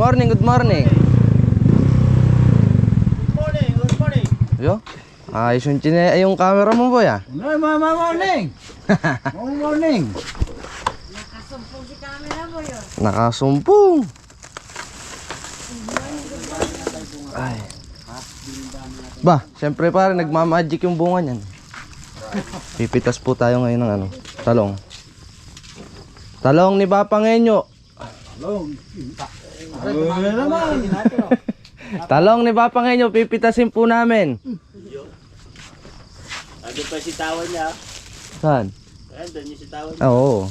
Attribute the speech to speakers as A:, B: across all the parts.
A: morning, good morning.
B: Good morning, good morning.
A: Yo. Ayos yung yung camera mo, boy, ah.
B: Morning. Morning.
C: Nakasumpong si camera mo yun.
A: Nakasumpong. Ay. Ba, syempre pare, nagmamagic yung bunga niyan. Pipitas po tayo ngayon ng ano, talong. Talong ni Bapangenyo. Talong ni Bapangenyo, pipitasin po namin.
B: Ano pa si tawan niya?
A: Saan?
B: Andun yung si tawan niya.
A: Oo.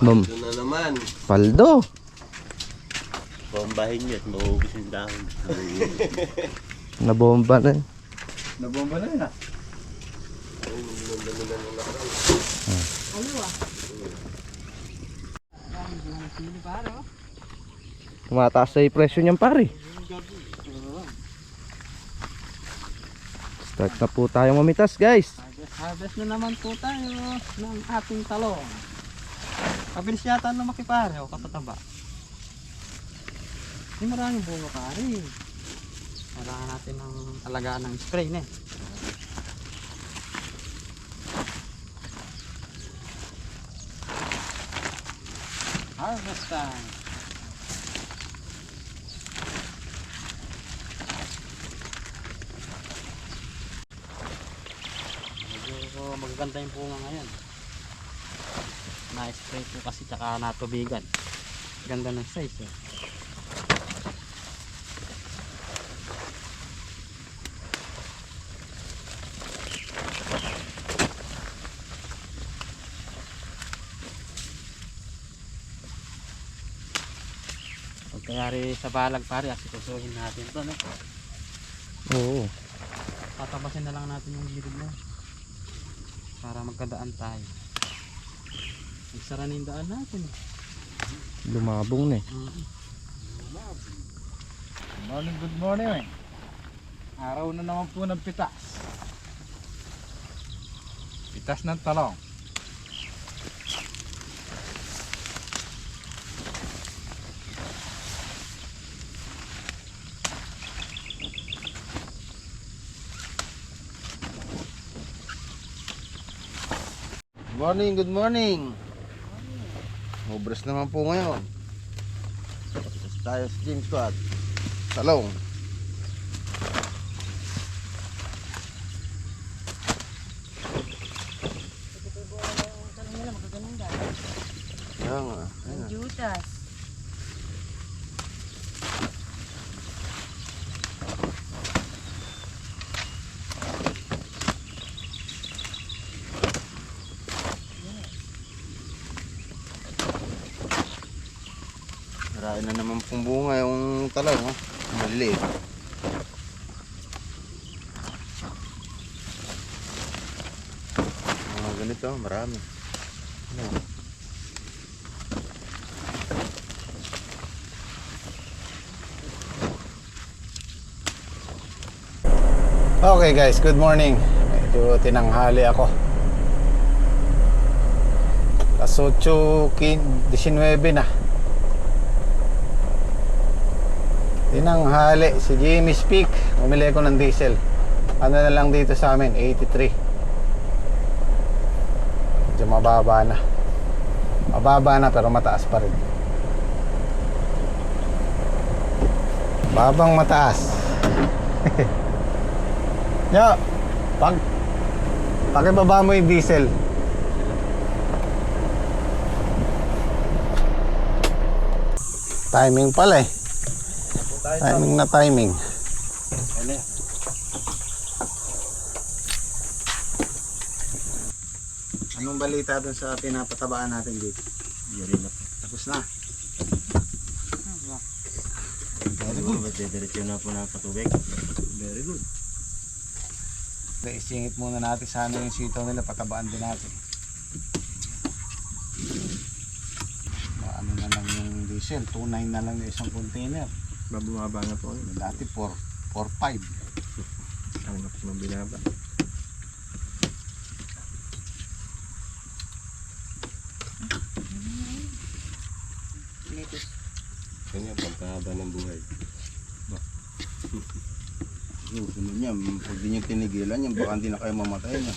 A: Bum.
B: Doon na naman.
A: Paldo.
B: Bombahin niyo at maubos yung dahon.
A: Nabomba na.
B: Nabomba na yun ah.
A: Tumataas sa presyo niyan, pare. Start na po tayo mamitas, guys.
D: Harvest na naman po tayo ng ating talong. Kabilis yata lumaki pare o katataba. Hindi maraming bunga pare. Kailangan natin ng alagaan ng spray na eh. Harvest time. Medyo magaganda yung bunga ngayon. Na-spray po kasi tsaka natubigan. Ganda ng size eh. Pagkayari sa balag pare, asikusuhin natin ito no?
A: Oo.
D: Tatabasin na lang natin yung gilid mo para magkadaan tayo. Magsara na yung daan natin eh.
A: Lumabong na eh.
B: Good morning. Araw na naman po ng pitas. Pitas ng talong. Good morning. Obras naman po ngayon. Tapos tayo sa gym squad. Talong. Yan nga.
C: Ang Judas.
B: Marami na naman pong bunga yung talong. Oh. Maliliit. Mga ganito, marami. Ayan. Okay guys, good morning. Medyo tinanghali ako. Alas 8:19 na. Tinanghali si Jimmy Speak. Umili ko ng diesel. Ano na lang dito sa amin, 83. Medyo mababa na. Mababa na pero mataas pa rin. Babang mataas. Yo, pakibaba mo yung diesel. Timing pala eh. Timing na timing. Anong balita dun sa pinapatabaan natin dito? Tapos na. Very good.
D: Diretso na po na patubig.
B: Very good. Isingit muna natin sana yung sitaw nila, patabaan din natin. Ano na lang yung diesel, 2.9 na lang yung isang container.
D: Bababa na po.
B: Dati 4.5.
D: Ang mas mabinaba.
E: Kanya, pagkahaba ng buhay.
B: Sunod niya, pag di niyo tinigilan yan, baka hindi na kayo mamatay niya.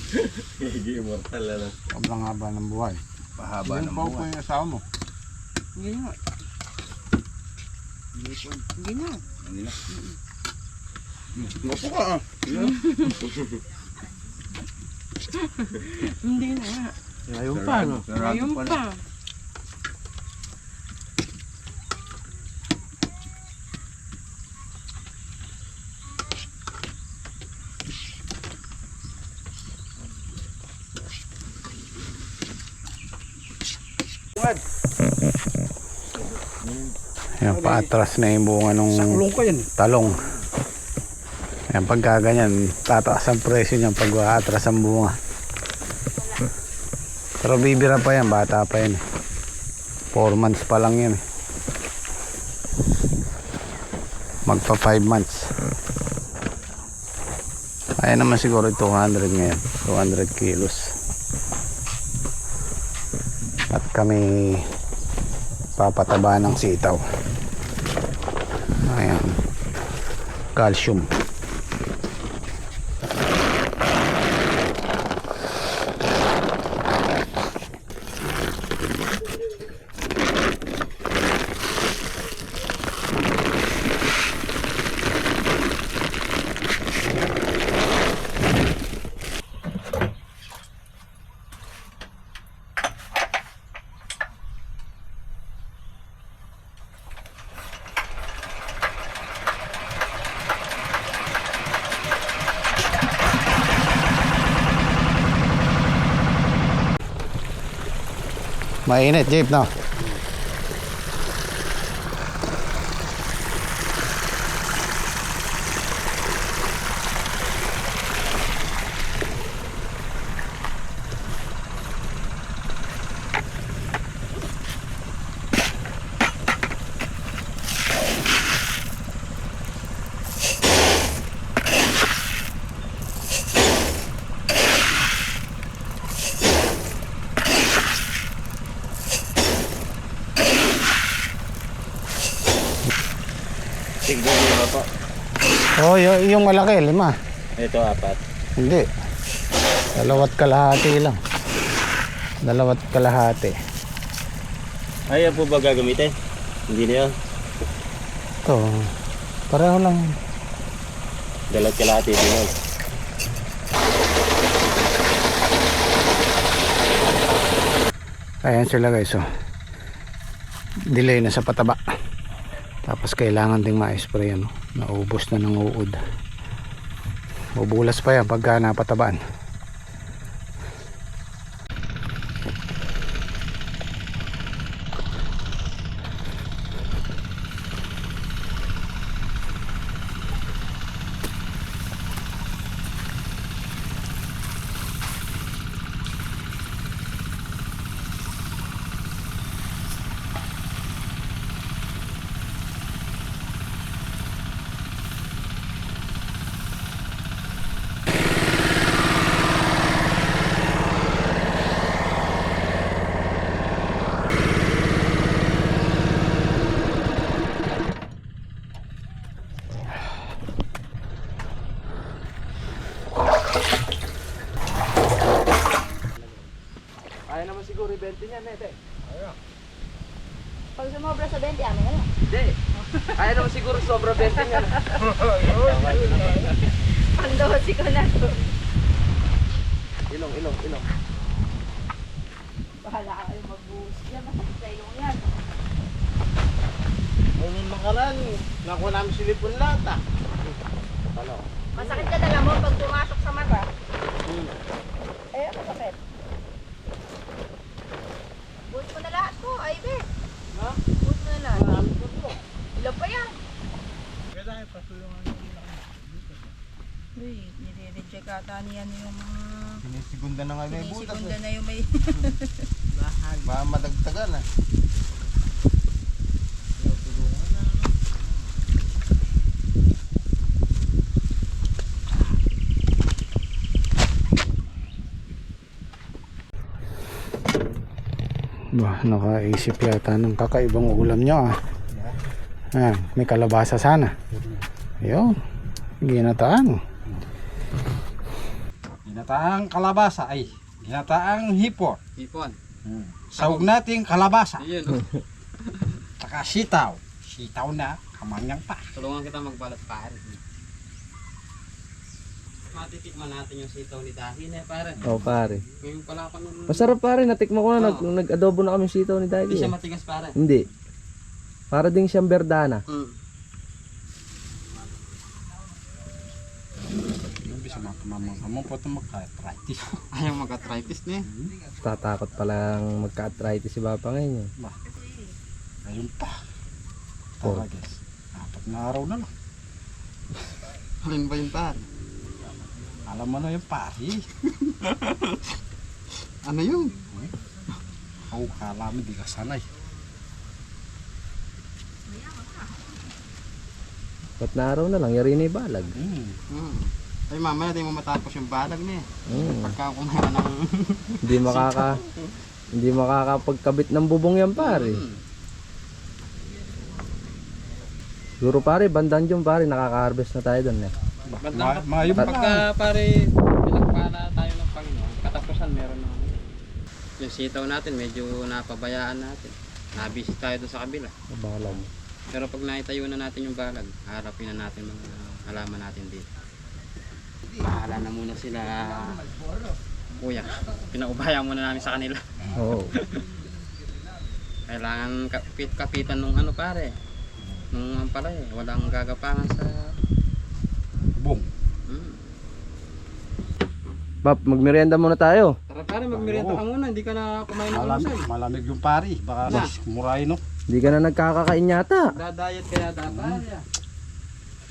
E: Hindi, immortal na lang.
B: Sobrang haba ng buhay. Pahaba ng buhay. Yung asawa mo.
C: Hindi na. Hindi na.
B: Hindi na. Mapo ka ah.
C: Hindi na.
B: Ayaw pa no?
C: Ayun pa.
B: Yan, paatras na yung bunga nung talong. Yan, pagka ganyan, tataas ang presyo niyan pag atras ang bunga. Pero bibira pa yan, bata pa yan. 4 months pa lang yan. Magpa 5 months. Kaya naman siguro 200 ngayon, 200 kilos. At kami papataba ng sitaw. Ayan, calcium. Mainit, Jeep, no?
E: Tignan mo po.
B: Oh, yung malaki, 5.
E: Ito, 4.
B: Hindi. 2 kalahati lang. 2 kalahati.
E: Ayaw po ba gagamitin? Hindi na yun.
B: Ito, pareho lang.
E: 2 kalahati din yun.
B: Ayan sila guys, oh. Delay na sa pataba. Tapos kailangan ding ma-spray, ano. Naubos na ng uod. Bubulas pa yan pagka napatabaan.
A: Kaya naman siguro i-20 niyan, Nete.
F: Pag sumobra sa 20, amin na lang.
A: Hindi. Kaya naman siguro sobra 20 niyan.
F: Pandosi ko na to.
A: Ilong.
F: Bahala ka kayo magbuhos yan. Masakit sa ilong yan.
B: Ayun makaran, nakuha namin silipon lata.
A: Ano?
F: Masakit ka dala mo pag pumasok sa mata. Eh, masakit. Buhos mo na lahat ko, ay be.
B: Ha?
F: Buhos mo na lahat.
B: Marami ko to.
F: Ilan pa yan?
B: Kaya tayo patulungan nyo lang.
F: Uy, nire-reject ata niyan yung mga...
B: Sinisigunda na nga may butas.
F: Sinisigunda na yung may...
B: Baka madagtagan ah. Bah, nakaisip yata ng kakaibang ulam nyo ah. Ah, may kalabasa sana. Ayun. Ginataang.
G: Ginataang kalabasa ay ginataang hipon.
D: Ipon.
G: Sahog natin kalabasa.
D: Ayun, oh.
G: Saka sitaw. Sitaw na kamanyang pa.
D: Tulungan kita magbalat pare. Matitikman natin yung sitaw ni Dahin pare.
A: Oh, pare.
D: Ngayon pala ako nung...
A: Masarap pare, natikman ko na nung nag-adobo na kami sitaw ni
D: Hindi
A: Dagi.
D: siya matigas pare.
A: Hindi. Para ding siyang berdana.
G: Bisa mamang po ito magka-arthritis.
D: Ayaw mag-arthritis niya.
A: Tatakot palang magka-arthritis si Papa ngayon.
G: Ayun pa.
A: Oh.
G: Tara guys. 4 na araw na lang.
D: Alin ba yun pare?
G: Alam mo na yung pari.
D: Ano yun?
G: Ako kala mo di ka sanay.
A: Ba't na araw na lang, yari na yung balag.
D: Ay mamaya di mo matapos yung balag niya.
A: Mm.
D: Pagka kumain ng...
A: Hindi makakapagkabit ng bubong yan pare. Siguro pare, bandang dyan pare, nakaka-harvest na tayo doon eh.
G: Mayroon pa.
D: Pagka pare pinagpala tayo ng Panginoon, katapusan meron na. Yung sitaw natin medyo napabayaan natin. Nabisi tayo doon sa kabila.
A: Balag.
D: Pero pag naitayo na natin yung balag, harapin na natin mga halaman natin dito. Bahala na muna sila kuya. Pinaubaya muna namin sa kanila.
A: Oo.
D: Kailangan kapitan nung ano pare. Nung ampalay, walang gagapangan sa...
G: Bong.
A: Pap, magmerienda muna tayo.
D: Tara pare, magmerienda ka muna, hindi ka na kumain ng
G: Malamig,
D: almusal.
G: malamig yung pari. Baka
D: Na.
G: murahin no.
A: Hindi ka na nagkakakain yata.
D: Dadayat kaya dapat.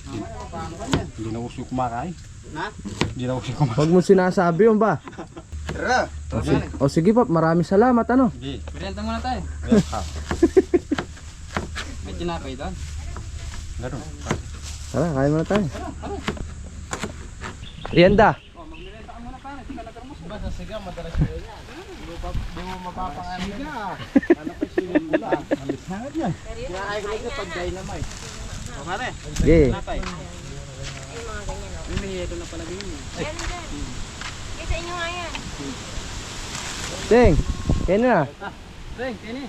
D: Mamaya, paano ka yan?
G: Hindi na uso kumakain.
D: Na?
G: Hindi na uso kumakain.
A: Huwag mo sinasabi yun ba?
G: Tara.
A: O sige Pap, maraming salamat ano.
G: Hindi.
D: Merienda muna tayo. May tinapay doon.
G: Ganun.
A: Tara, kain muna tayo. Merienda.
D: Oh, magmerienda ka muna pare, hindi ka nagkarmus.
G: Basta siga, madalas yun yan. Hindi mo mapapangalan siga. Ano pa sinin mo lang? Alis na yan. Kaya ay ko pag dynamite.
D: O pare,
A: Sige.
D: tinapay.
F: Ay, mga ganyan o.
D: May ito na pala ganyan.
F: Yan, yan. Eh, sa inyo nga yan.
A: Ting, kain na.
D: Reng, kini.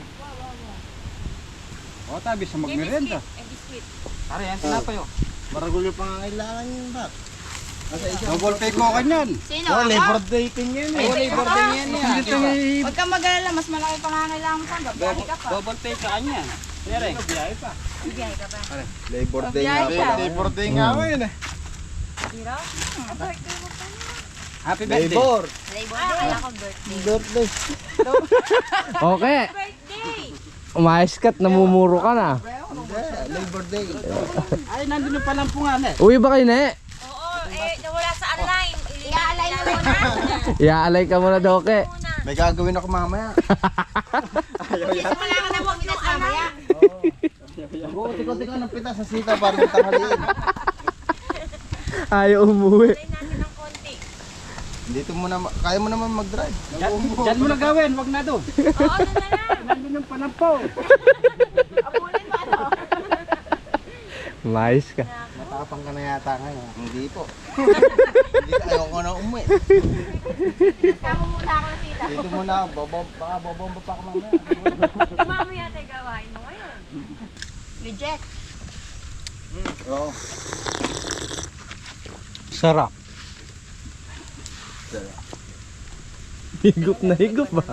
G: O tabi sa
F: May
G: magmerienda.
F: biscuit. Ay, biscuit.
D: Pare, yan tinapay o.
G: Maragulyo pa nga kailangan yun ba? Double pay ko kanyan.
F: Sino?
G: Oh,
F: Ako?
G: labor dating yan
F: Ay,
G: eh.
F: labor day yan
G: Hindi ito nga
F: Huwag kang mag-alala, mas malaki pa nga kailangan mo pa. Babiyahe ka pa.
D: Double pay ka kanya. Reng.
G: biyahe pa.
F: Biyahe ka pa.
G: Labor
F: day nga pa.
G: Labor day nga ako yun eh.
F: Hira? Birthday mo pa na.
D: Happy birthday.
G: Labor.
F: Labor day. Kaya ko birthday.
A: Okay.
F: Birthday!
A: Umayos ka't namumuro ka na.
G: Labor day.
D: Ay, nandun yung palampungan eh.
A: Uwi ba kayo ne?
F: Oo, nawala sa online. Iaalay mo muna.
A: Iaalay ka muna Doke.
G: May gagawin ako mamaya.
F: Wala ka na huwag pitas mamaya.
G: Uti-uti ka ng pita sa sita para magtanghaliin.
A: Ayaw umuwi.
F: Alay natin ng konti.
G: Dito mo na, kaya mo naman mag-drive.
D: Diyan mo na gawin, wag na doon.
F: Oo, ano na lang.
D: Nandun yung palampo.
F: Abulin mo ano.
A: Umayos ka.
G: Matapang ka na yata ngayon. Hindi po. Hindi ayaw ko na umuwi.
F: Kamo muna ako ng tita.
G: Dito mo na, baka bobomba pa ako mamaya.
F: Mamaya tayo gawain mo ngayon. Legit.
G: Oo.
A: Sarap. Higop na higop ba?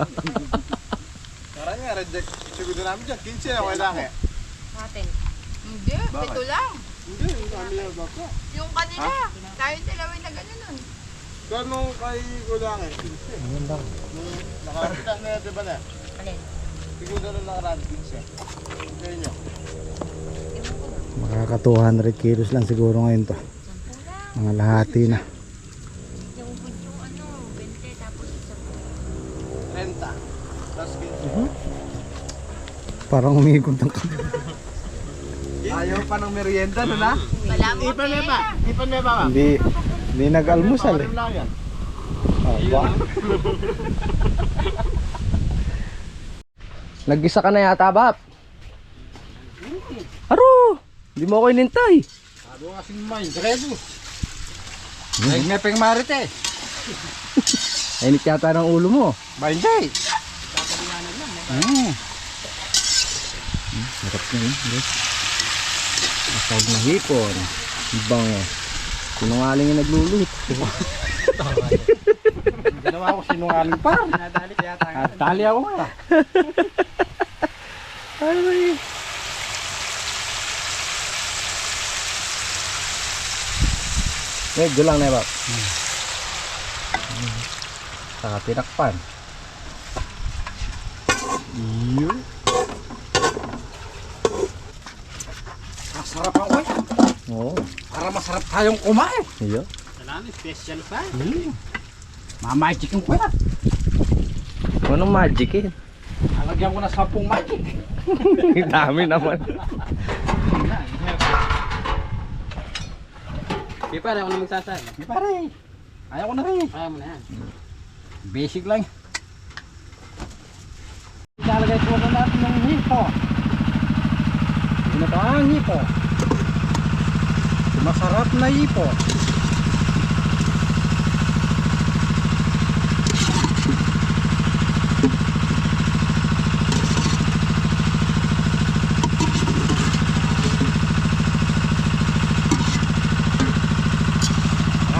G: Tara nga, reject. Siguro namin dyan, 15 na wala kaya.
F: Natin. Hindi, pito lang.
G: Hindi, kami na baka.
F: Yung kanila. Tayo dalawin na gano'n nun.
G: Kano kay Gulangin? 15. Ayun lang. Nakarapitas na yun, diba na?
F: Alin?
G: Siguro na nakaraan, 15. Sa inyo.
B: Makaka 200 kilos lang siguro ngayon to. Mga lahati na.
F: Yung ano, 20 tapos isa po.
G: 30. Plus 15.
B: Parang umigom ng
G: Ayaw pa ng merienda, no na?
F: Wala mo pera.
G: Ipan may ba?
B: Hindi nag-almusal eh.
G: lang yan.
A: Naggisa ka na yata, Bap. Aro! Hindi mo ako inintay.
G: Ano kasing may dredo. May mepeng marite.
A: Init yata ng ulo mo.
G: Ba hindi?
A: Sarap na yun, guys. Masawag na hipon. Bango. Sinungaling yung nagluluto.
G: Ginawa ko sinungaling pa.
D: Nadali yata.
G: At tali ako nga.
A: Ay. Medyo lang na ba? Saka tinakpan.
G: Masarap ako eh.
A: Oo.
G: Para masarap tayong kumain.
A: Iyo.
D: Salamat, special pa.
G: Mamagic yung kuya.
A: Anong magic eh?
G: Alagyan ko na 10 magic.
A: Dami naman.
D: Di pa, ako na magsasabi.
G: Di pare. Ayaw ko na rin.
D: Kaya mo na yan.
G: Basic lang. Ilalagay ko na natin ng hipo. Ito na ang hipo. Masarap na hipo.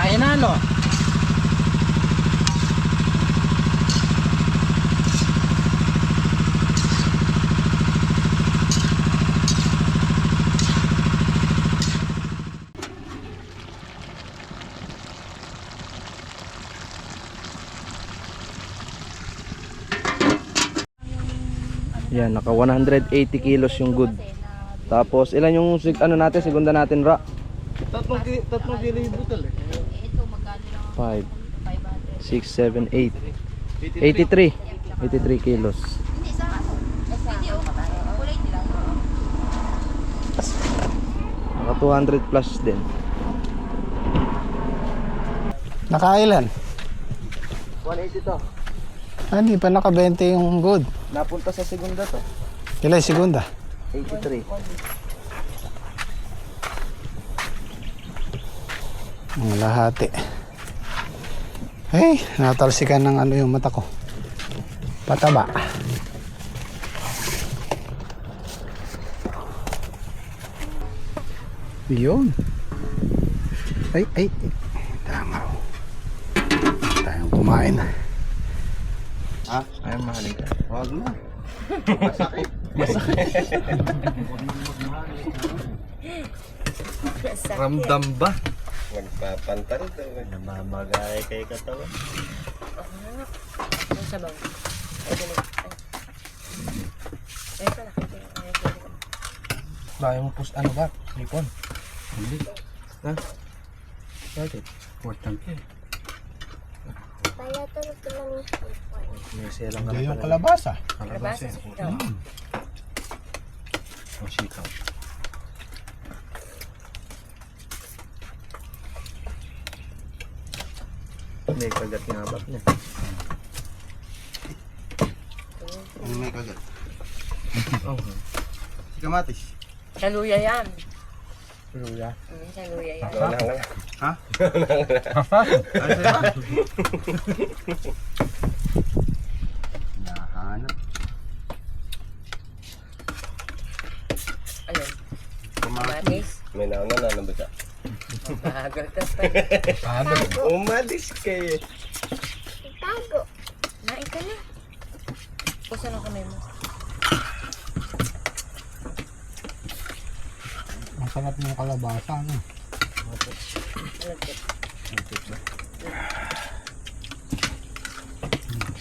G: Kain na lo.
A: Yan, naka 180 kilos yung good. Tapos ilan yung ano natin, segunda natin ra?
G: Tatlong kilo yung butal eh.
F: Ito, magkano lang
A: 5, 6, 7, 8. 83. 83 kilos.
F: Hindi, sa ano? Hindi, kulay nila.
A: Naka 200 plus din.
B: Nakailan?
A: 180 to.
B: Hindi pa naka-20 yung good.
A: Napunta sa segunda to.
B: Kailan yung segunda?
A: 83.
B: Ang lahati. Hey, natalsikan ng ano yung mata ko. Pataba. Yun. Ay. Tama. Tayong kumain.
A: Ay, mahalin ka.
G: Wag na.
A: Ramdam ba?
E: Magpapantal to. Namamagay kay katawan.
F: Ang sabaw. Ay, dali. Ay, pala.
A: Ba, yung post ano ba? Lipon.
G: Hindi.
A: Ha? Bakit?
G: Important eh.
F: Kaya tulog ko lang yung
A: May silang
B: Hindi yung kalabasa.
F: Kalabasa sa ikaw.
A: O sikaw. May kagat nga ba niya?
G: Ano may kagat?
A: Oh,
G: Kamatis.
F: Sa luya yan.
A: luya.
F: Sa luya yan.
G: Ha? Nahanap.
F: Ayun.
G: Kamatis.
F: Matis.
E: May nauna na nang bata.
F: Bagal ka pa.
E: Umalis kayo.
F: Tago. Nain ka na. Pusan ang kamay mo.
B: Masarap yung kalabasa. No?
F: Malagkit.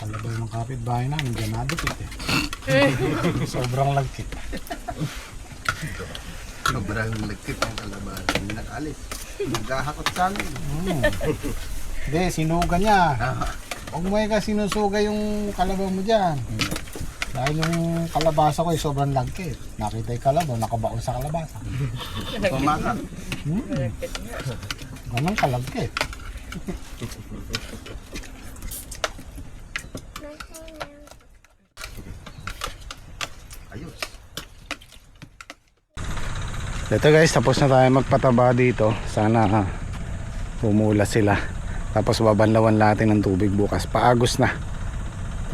B: Kalabay ng kapitbahay namin. Diyan nadikit eh. Sobrang lagkit.
G: Sobrang lagkit ang kalabasan. Hindi nakalis. Naghahakot sa amin.
B: Hindi, sinuga niya. Huwag mo ka sinusuga yung kalabaw mo dyan. Dahil yung kalabasa ko ay sobrang lagkit. Nakita yung kalabaw, nakabaon sa kalabasa.
G: Pumakat.
F: Malagkit nga.
B: Ganun kalagkit.
G: Ayos.
B: So ito guys, tapos na tayo magpataba dito. Sana bumula sila. Tapos babanlawan natin ng tubig bukas. Paagos na.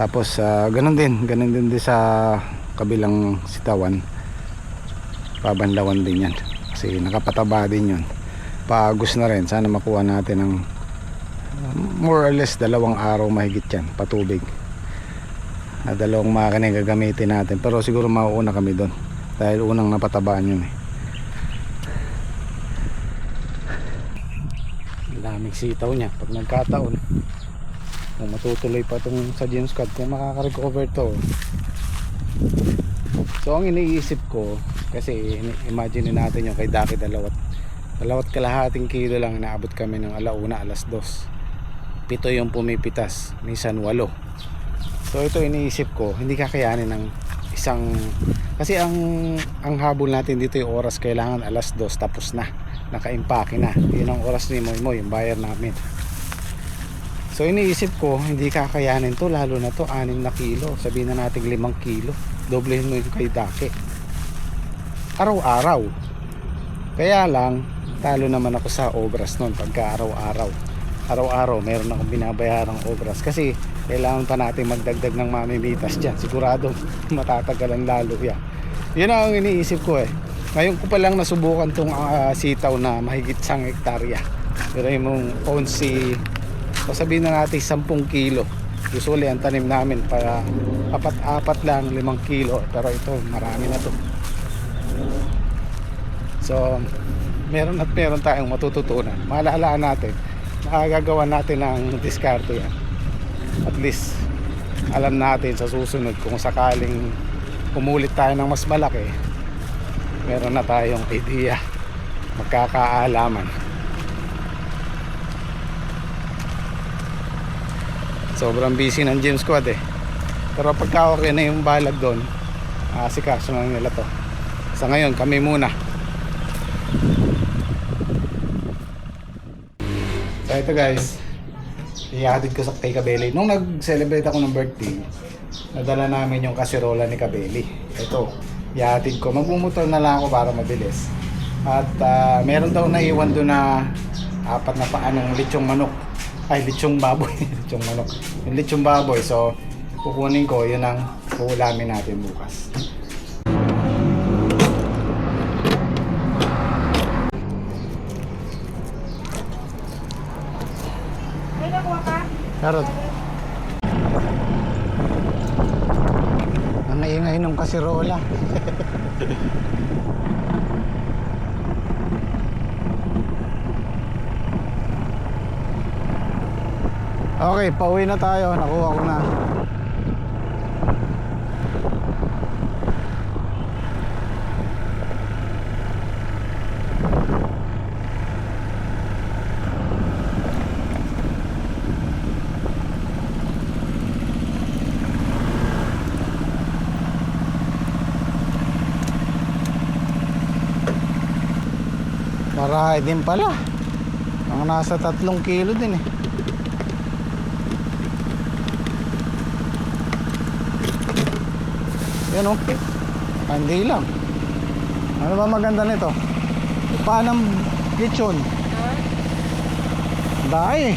B: Tapos ganun din sa kabilang sitawan. Babanlawan din yan. Kasi nakapataba din yun. Paagos na rin. Sana makuha natin ng more or less 2 araw mahigit yan. Patubig. 2 makina yung gagamitin natin. Pero siguro mauuna kami doon. Dahil unang napatabaan yun eh. Daming sitaw niya pag nagkataon kung matutuloy pa itong sa James Scott kung makaka-recover to. So ang iniisip ko kasi imagine natin yung kay Daki 2.5 kilo lang naabot kami ng 1:00 2:00 7 yung pumipitas minsan 8. So ito iniisip ko hindi kakayanin ng isang kasi ang habol natin dito yung oras kailangan 2:00 tapos na naka-impake na. Yun ang oras ni Moy yung buyer namin. So iniisip ko hindi kakayanin to lalo na to 6 na kilo. Sabihin na natin 5 kilo. Doblehin mo yung kay Daki. Araw-araw. Kaya lang talo naman ako sa obras nun pagka araw-araw. Araw-araw meron akong binabayarang obras kasi kailangan pa natin magdagdag ng mamimitas dyan. Sigurado matatagalan lalo yan. Yun ang iniisip ko eh. Ngayon ko pa lang nasubukan tong sitaw na mahigit 1 hektarya. Pero yung onsi, o sabihin na natin 10 kilo. Usually ang tanim namin para apat lang 5 kilo. Pero ito marami na to. So meron tayong matututunan. Maalalaan natin. Makagagawa natin ng diskarte yan. At least alam natin sa susunod kung sakaling umulit tayo ng mas malaki, meron na tayong idea, magkakaalaman. Sobrang busy ng gym squad eh. Pero pagka okay na yung balag doon, asikaso na nila to. Sa ngayon kami muna. So ito guys, ihatid ko sa kay Kabeli. Nung nag-celebrate ako ng birthday, nadala namin yung kasirola ni Kabeli. Ito, ihatid ko. Magmumotor na lang ako para mabilis. At meron daw naiwan doon na 4 na paa ng lechong manok. Ay, lechong baboy. Lechong manok. Yung lechong baboy. So, kukunin ko. Yun ang uulamin natin bukas.
F: May nakuha ka?
B: Karot. Ang naingay ng kasirola. Okay, pauwi na tayo. Nakuha ko na. Marahay din pala. Mga nasa 3 kilo din eh. Yan o. Hindi lang. Ano ba maganda nito? Paanang lechon? Dahil